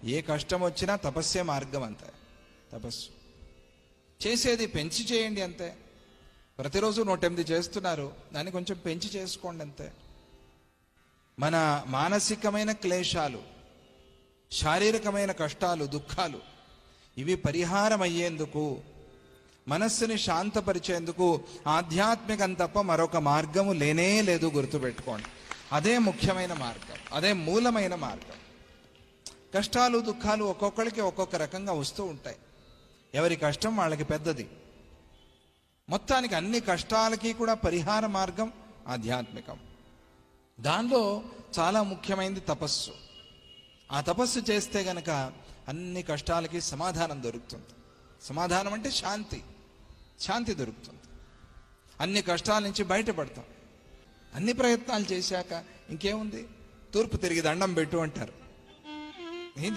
ఏ కష్టం వచ్చినా తపస్సే మార్గం అంతే. తపస్సు చేసేది పెంచి చేయండి అంతే. ప్రతిరోజు 108 చేస్తున్నారు, దాన్ని కొంచెం పెంచి చేసుకోండి అంతే. మన మానసికమైన క్లేశాలు, శారీరకమైన కష్టాలు, దుఃఖాలు ఇవి పరిహారం అయ్యేందుకు, మనస్సుని శాంతపరిచేందుకు ఆధ్యాత్మికం తప్ప మరొక మార్గము లేనే లేదు. గుర్తుపెట్టుకోండి, అదే ముఖ్యమైన మార్గం, అదే మూలమైన మార్గం. కష్టాలు దుఃఖాలు ఒక్కొక్కరికి ఒక్కొక్క రకంగా వస్తూ ఉంటాయి. ఎవరి కష్టం వాళ్ళకి పెద్దది. మొత్తానికి అన్ని కష్టాలకి కూడా పరిహార మార్గం ఆధ్యాత్మికం. దానిలో చాలా ముఖ్యమైనది తపస్సు. ఆ తపస్సు చేస్తే గనక అన్ని కష్టాలకి సమాధానం దొరుకుతుంది. సమాధానం అంటే శాంతి. శాంతి దొరుకుతుంది. అన్ని కష్టాల నుంచి బయటపడతాం. అన్ని ప్రయత్నాలు చేశాక ఇంకేముంది, తూర్పు తిరిగి దండం పెట్టు అంటారు. ఏంది